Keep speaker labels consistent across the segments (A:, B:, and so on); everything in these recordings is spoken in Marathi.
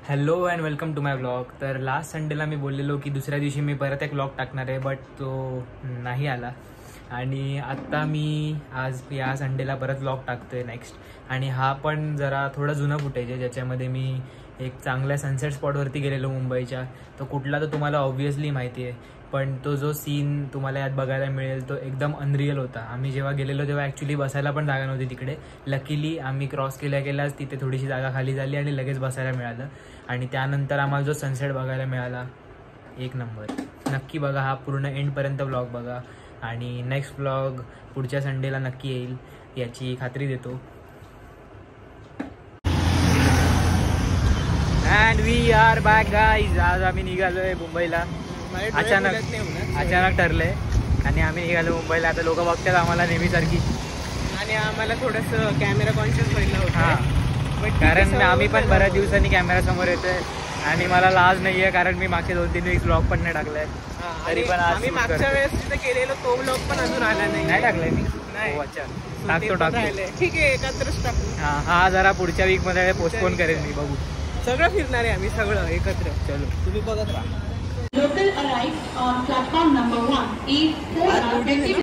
A: Hello and welcome to my blog. तर लास्ट संडेला मी बोललेलो की दुसऱ्या दिवशी मी परत एक ब्लॉग टाकणार आहे, बट तो नाही आला. आणि आत्ता मी आज या संडेला परत ब्लॉग टाकतोय नेक्स्ट. आणि हा पण जरा थोडा जुना फुटेज आहे, ज्याच्यामध्ये मी एक चांगल्या सनसेट स्पॉटवरती गेलेलो मुंबईच्या. तो कुठला तर तुम्हाला ऑब्व्हियसली माहिती आहे, पण तो जो सीन तुम्हाला यात बघायला मिळेल तो एकदम अनरियल होता. आम्ही जेव्हा गेलेलो तेव्हा ॲक्च्युली बसायला पण जागा नव्हती तिकडे. लकीली आम्ही क्रॉस केल्याच तिथे थोडीशी जागा खाली झाली आणि लगेच बसायला मिळालं. आणि त्यानंतर आम्हाला जो सनसेट बघायला मिळाला एक नंबर. नक्की बघा, हा पूर्ण एंडपर्यंत ब्लॉग बघा. आणि नेक्स्ट ब्लॉग पुढच्या संडेला नक्की येईल याची खात्री देतो. And we are back guys. आज आम्ही निघालोय मुंबईला. अचानक ठरलंय आणि आम्ही निघालो मुंबईला. आता लोक बघतात आम्हाला नेहमीसारखी
B: आणि आम्हाला थोडंसं कॅमेरा कॉन्शियस व्हायला होतं.
A: कारण आम्ही पण बऱ्याच दिवसांनी कॅमेरा समोर येतोय आणि मला लाज नाही आहे, कारण मी मागचे 2-3 वीक ब्लॉग पण नाही टाकलाय. तरी पण
B: आम्ही मागच्या वेळेस तिथे केलेलो तो ब्लॉग पण अजून आला नाही
A: टाकलाय मी.
B: नाही.
A: अच्छा, टाकतो.
B: ठीक आहे, एकत्रच टाकू.
A: हा जरा पुढच्या वीक मध्ये पोस्टपोन करेन मी. बघू,
B: सगळं फिरणार आहे आम्ही, सगळं एकत्र.
A: चलो,
B: तुम्ही बघत राहा.
C: Local arrived on platform number 1 is 4:20.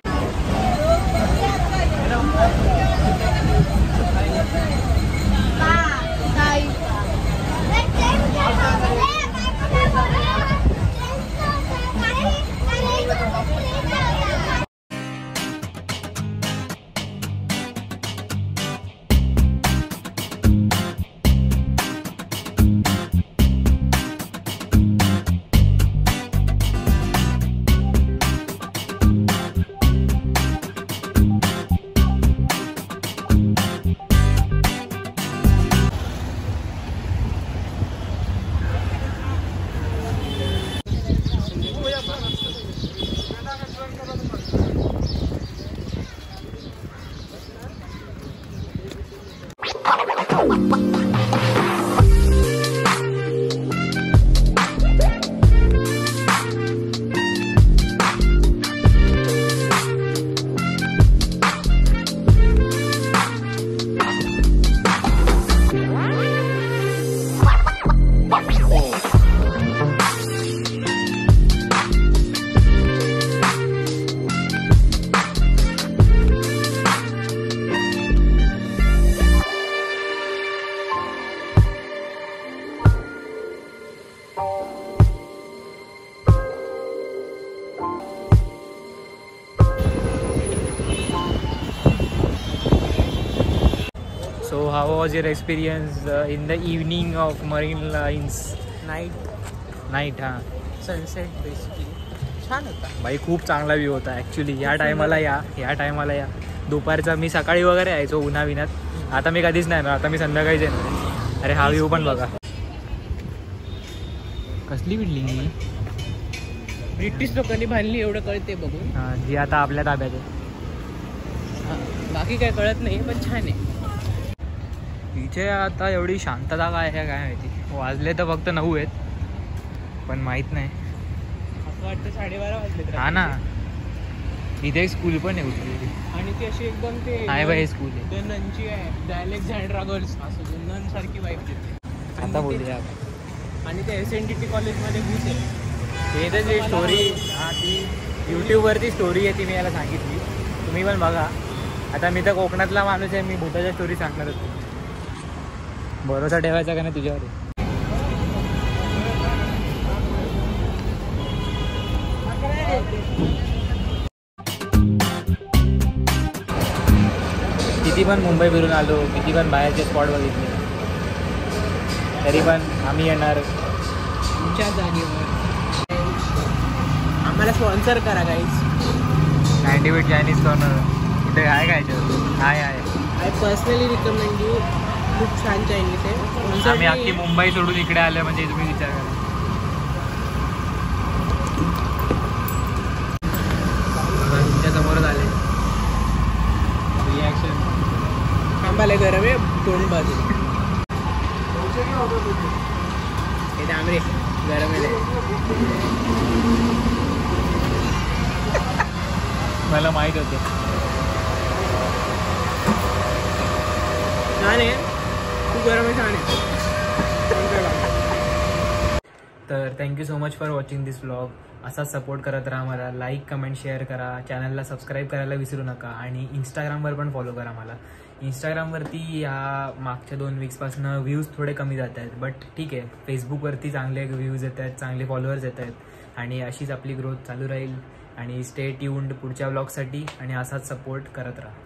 A: So how was your experience in the evening of Marine Lines? Night हां,
B: सनसेट बेसिकली छान होता
A: भाई. खूप चांगला व्ह्यू होता ॲक्च्युली. या टायमाला या दुपारचा. मी सकाळी वगैरे यायचो उन्हाविनात, आता मी कधीच नाही ना. आता मी संध्याकाळीच येणार. अरे हा व्ह्यू पण बघा. कसली बिल्डिंग ही?
B: ब्रिटिश लोकांनी बांधली एवढं कळते बघून.
A: हां, जी आता आपल्या ताब्यात आहे.
B: बाकी काय कळत नाही, पण छान आहे.
A: इथे आता एवढी शांतता काय आहे काय माहिती. वाजले तर फक्त 9 आहेत, पण माहीत नाही.
B: असं वाटतं 12:30 वाजले.
A: हा ना, इथे एक स्कूल पण आहे उचलली.
B: आणि ती अशी एकदम ते
A: आहे बाई स्कूल आहे.
B: ननची आहे, अलेक्झांड्रा गर्ल्स असं नन सारखी वाईफ देते.
A: आता बोलूया.
B: आणि ते SNDT कॉलेजमध्ये बूथ आहे.
A: हे तर जी स्टोरी, हां ती यूट्यूबवरती स्टोरी आहे, ती मी याला सांगितली. तुम्ही पण बघा. आता मी तर कोकणातला माणूस आहे, मी भूताच्या स्टोरी सांगणार होतो. भरोसा ठेवायचा का नाही तुझ्यावर? किती पण मुंबई फिरून आलो, किती पण बाहेरचे स्पॉट बघितले, तरी पण आम्ही येणार
B: तुमच्या जागेवर. आम्हाला स्पॉन्सर करा गाईज.
A: 98 चायनीज कॉर्नर इथे आहे काय? आहे.
B: I personally recommend you. खूप छान चायनीज आहे.
A: आम्ही अख्खी मुंबई सोडून इकडे आलो म्हणजे तुम्ही विचार करा. तुमच्या समोरच आले. रिॲक्शन
B: आंबाला गरम आहे, दोन्ही बाजू. हे डांबरे गरम आहे.
A: मला माहित होतं.
B: छान आहे, खूप गरम आहे, छान आहे.
A: तर thank you so much for watching this vlog. असाच सपोर्ट करत राहा मला. लाईक कमेंट शेअर करा. चॅनलला सबस्क्राईब करायला विसरू नका. आणि इंस्टाग्रामवर पण फॉलो करा मला. इंस्टाग्रामवरती ह्या मागच्या 2 वीक्सपासून व्ह्यूज थोडे कमी जात आहेत, बट ठीक आहे. फेसबुकवरती चांगले व्ह्यूज येत आहेत, चांगले फॉलोअर्स येत आहेत आणि अशीच आपली ग्रोथ चालू राहील. आणि स्टे ट्यून्ड पुढच्या व्लॉगसाठी आणि असाच सपोर्ट करत राहा.